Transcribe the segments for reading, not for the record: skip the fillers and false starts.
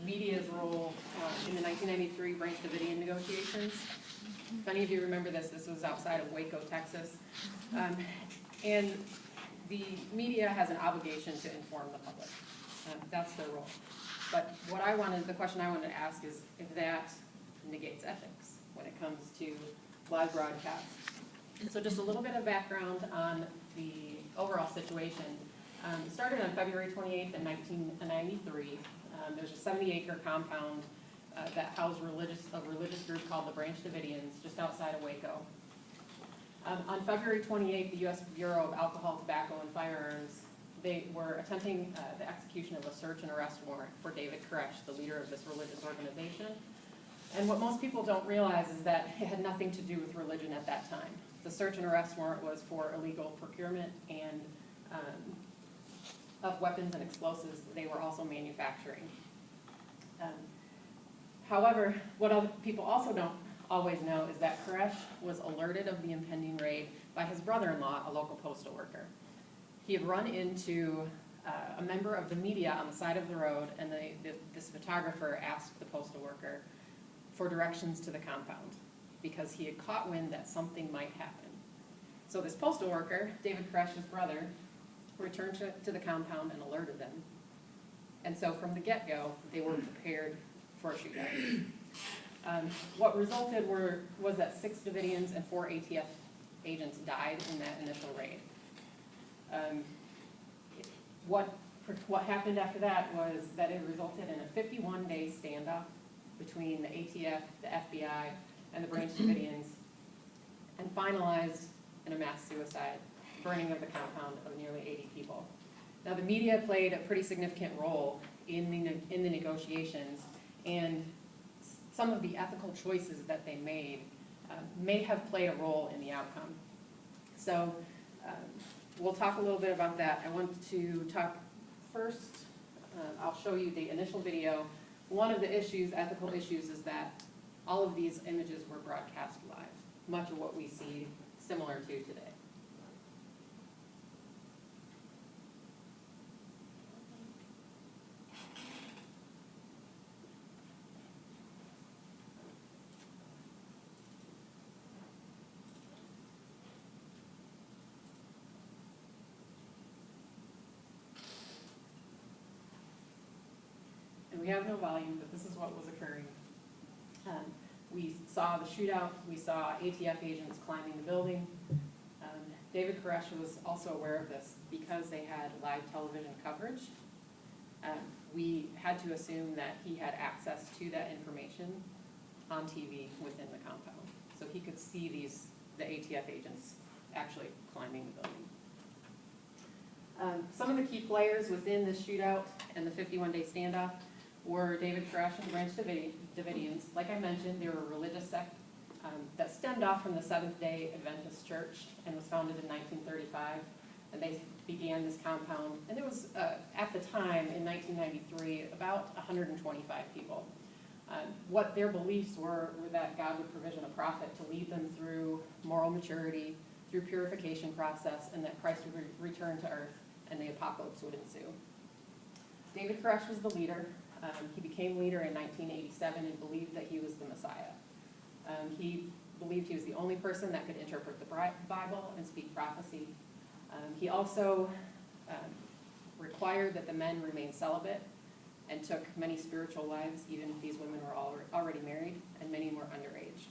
media's role in the 1993 Branch Davidian negotiations. If any of you remember this, this was outside of Waco, Texas. And the media has an obligation to inform the public. That's their role. But the question I wanted to ask is if that negates ethics when it comes to live broadcast. So just a little bit of background on the overall situation. It started on February 28th in 1993. There's a 70-acre compound that housed a religious group called the Branch Davidians just outside of Waco. On February 28th, the U.S. Bureau of Alcohol, Tobacco, and Firearms, they were attempting the execution of a search and arrest warrant for David Koresh, the leader of this religious organization. And what most people don't realize is that it had nothing to do with religion at that time. The search and arrest warrant was for illegal procurement and of weapons and explosives they were also manufacturing. However, what other people also don't always know is that Koresh was alerted of the impending raid by his brother-in-law, a local postal worker. He had run into a member of the media on the side of the road, and this photographer asked the postal worker for directions to the compound because he had caught wind that something might happen. So this postal worker, David Koresh's brother, returned to the compound and alerted them. And so from the get-go, they were prepared for a shootout. What resulted was that 6 Davidians and 4 ATF agents died in that initial raid. What happened after that was that it resulted in a 51-day standoff between the ATF, the FBI, and the Branch Davidians, and finalized in a mass suicide, burning of the compound of nearly 80 people. Now, the media played a pretty significant role in the negotiations, and some of the ethical choices that they made may have played a role in the outcome. So we'll talk a little bit about that. I want to talk first, I'll show you the initial video. One of the ethical issues, is that all of these images were broadcast live, much of what we see similar to today. And we have no volume, but this is what was occurring. We saw the shootout. We saw ATF agents climbing the building. David Koresh was also aware of this because they had live television coverage. We had to assume that he had access to that information on TV within the compound. So he could see the ATF agents actually climbing the building. Some of the key players within this shootout and the 51-day standoff were David Koresh and the Branch Davidians. Like I mentioned, they were a religious sect that stemmed off from the Seventh-day Adventist Church and was founded in 1935. And they began this compound. And there was, at the time, in 1993, about 125 people. What their beliefs were that God would provision a prophet to lead them through moral maturity, through purification process, and that Christ would return to earth and the apocalypse would ensue. David Koresh was the leader. He became leader in 1987 and believed that he was the Messiah. He believed he was the only person that could interpret the Bible and speak prophecy. He also required that the men remain celibate and took many spiritual wives, even if these women were already married, and many were underage.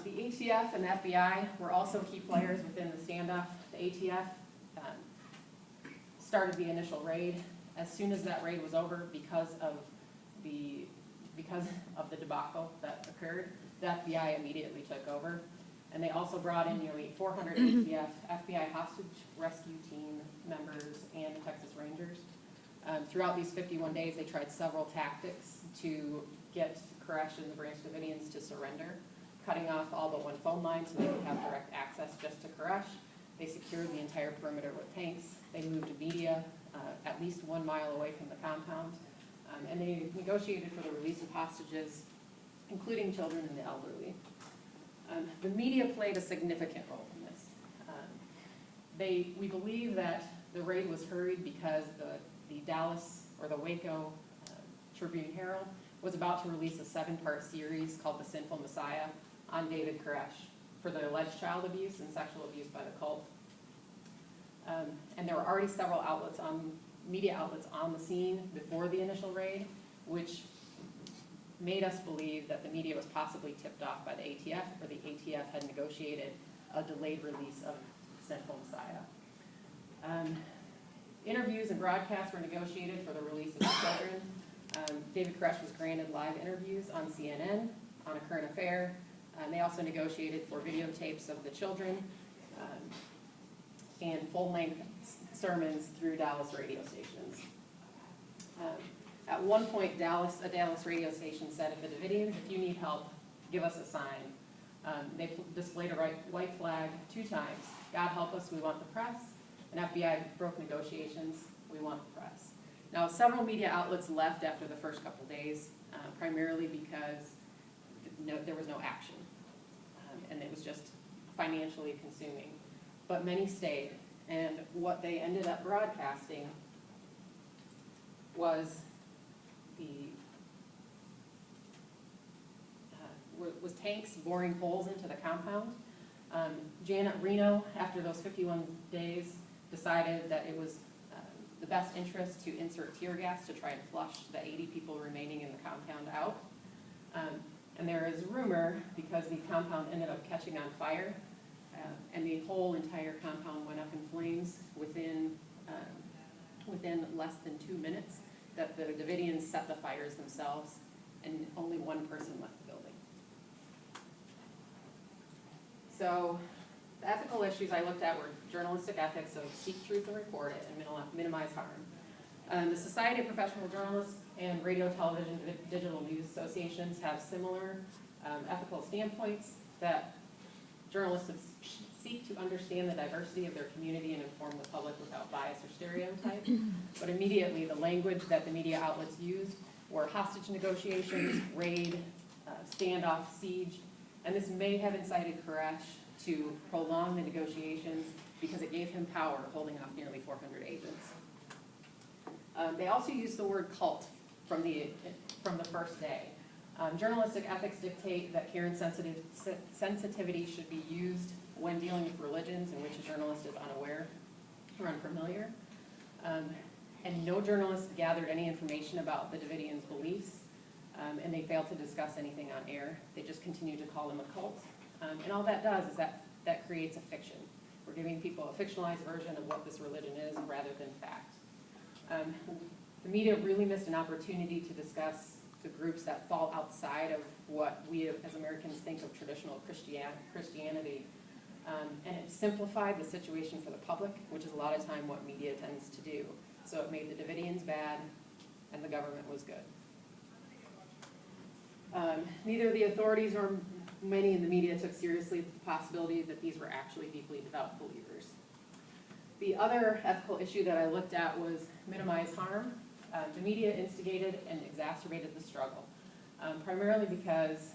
The ATF and the FBI were also key players within the standoff. The ATF started the initial raid. As soon as that raid was over, because of the debacle that occurred, the FBI immediately took over. And they also brought in nearly 400 ATF, FBI hostage rescue team members, and Texas Rangers. Throughout these 51 days, they tried several tactics to get Koresh and the Branch Davidians to surrender, cutting off all but one phone line so they could have direct access just to Koresh. They secured the entire perimeter with tanks. They moved media at least 1 mile away from the compound. And they negotiated for the release of hostages, including children and the elderly. The media played a significant role in this. We believe that the raid was hurried because the Dallas or the Waco Tribune Herald, was about to release a 7-part series called The Sinful Messiah on David Koresh for the alleged child abuse and sexual abuse by the cult. And there were already several media outlets on the scene before the initial raid, which made us believe that the media was possibly tipped off by the ATF, or the ATF had negotiated a delayed release of Sinful Messiah. Interviews and broadcasts were negotiated for the release of the children. David Koresh was granted live interviews on CNN, on A Current Affair. They also negotiated for videotapes of the children and full-length sermons through Dallas radio stations. At one point, a Dallas radio station said, "If the Davidians, if you need help, give us a sign." They displayed a white flag 2 times. "God help us, we want the press." And "FBI broke negotiations, we want the press." Now, several media outlets left after the first couple days, primarily because there was no action, and it was just financially consuming. But many stayed, and what they ended up broadcasting was was tanks boring holes into the compound. Janet Reno, after those 51 days, decided that it was the best interest to insert tear gas to try and flush the 80 people remaining in the compound out. And there is rumor, because the compound ended up catching on fire, and the whole entire compound went up in flames within less than 2 minutes, that the Davidians set the fires themselves, and only one person left the building. So the ethical issues I looked at were journalistic ethics, so seek truth and report it, and minimize harm. The Society of Professional Journalists and Radio, Television, Digital News Associations have similar ethical standpoints, that journalists seek to understand the diversity of their community and inform the public without bias or stereotype. But immediately, the language that the media outlets used were hostage negotiations, raid, standoff, siege, and this may have incited Koresh to prolong the negotiations because it gave him power, holding off nearly 400 agents. They also used the word cult from the first day. Journalistic ethics dictate that care and sensitivity should be used when dealing with religions in which a journalist is unaware or unfamiliar. And no journalist gathered any information about the Davidians' beliefs, and they failed to discuss anything on air. They just continued to call them a cult. And all that does is that creates a fiction. We're giving people a fictionalized version of what this religion is rather than fact. The media really missed an opportunity to discuss the groups that fall outside of what we as Americans think of traditional Christianity. And it simplified the situation for the public, which is a lot of time what media tends to do. So it made the Davidians bad and the government was good. Neither the authorities nor many in the media took seriously the possibility that these were actually deeply devout believers. The other ethical issue that I looked at was minimize harm. The media instigated and exacerbated the struggle, primarily because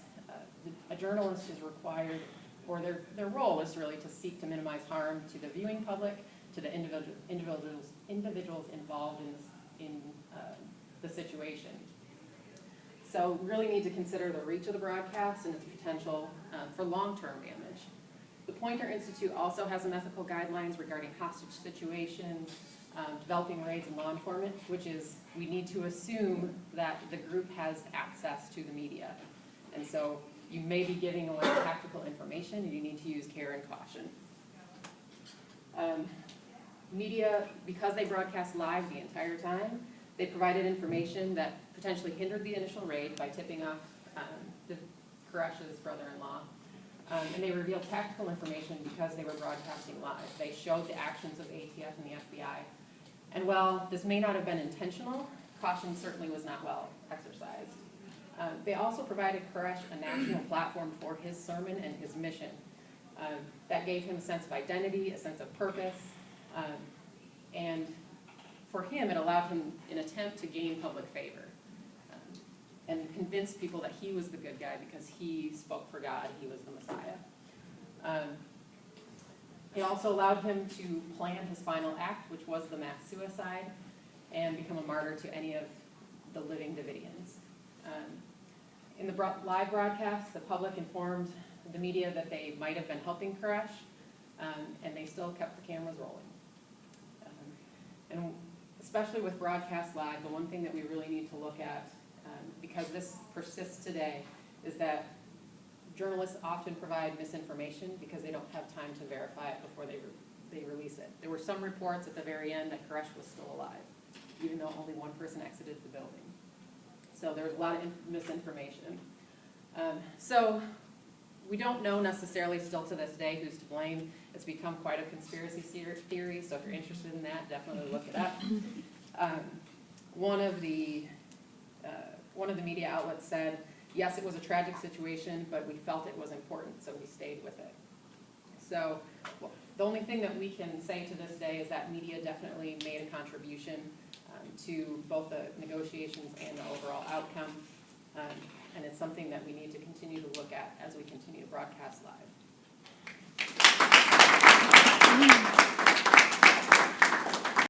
a journalist is required, or their role is really to seek to minimize harm to the viewing public, to the individuals involved in the situation. So we really need to consider the reach of the broadcast and its potential for long-term damage. The Poynter Institute also has some ethical guidelines regarding hostage situations, developing raids and law enforcement, which is we need to assume that the group has access to the media. And so you may be giving away tactical information, and you need to use care and caution. Media, because they broadcast live the entire time, they provided information that potentially hindered the initial raid by tipping off Koresh's brother-in-law. And they revealed tactical information because they were broadcasting live. They showed the actions of ATF and the FBI. And while this may not have been intentional, caution certainly was not well exercised. They also provided Koresh a national platform for his sermon and his mission. That gave him a sense of identity, a sense of purpose, and for him it allowed him an attempt to gain public favor and convince people that he was the good guy because he spoke for God, he was the Messiah. It also allowed him to plan his final act, which was the mass suicide, and become a martyr to any of the living Davidians. In the live broadcast, the public informed the media that they might have been helping Koresh, and they still kept the cameras rolling. And especially with broadcast live, the one thing that we really need to look at, because this persists today, is that journalists often provide misinformation because they don't have time to verify it before they release it. There were some reports at the very end that Koresh was still alive, even though only one person exited the building. So there was a lot of misinformation. So we don't know necessarily still to this day who's to blame. It's become quite a conspiracy theory, so if you're interested in that, definitely look it up. One of the media outlets said, yes, it was a tragic situation, but we felt it was important, so we stayed with it. So the only thing that we can say to this day is that media definitely made a contribution to both the negotiations and the overall outcome. And it's something that we need to continue to look at as we continue to broadcast live.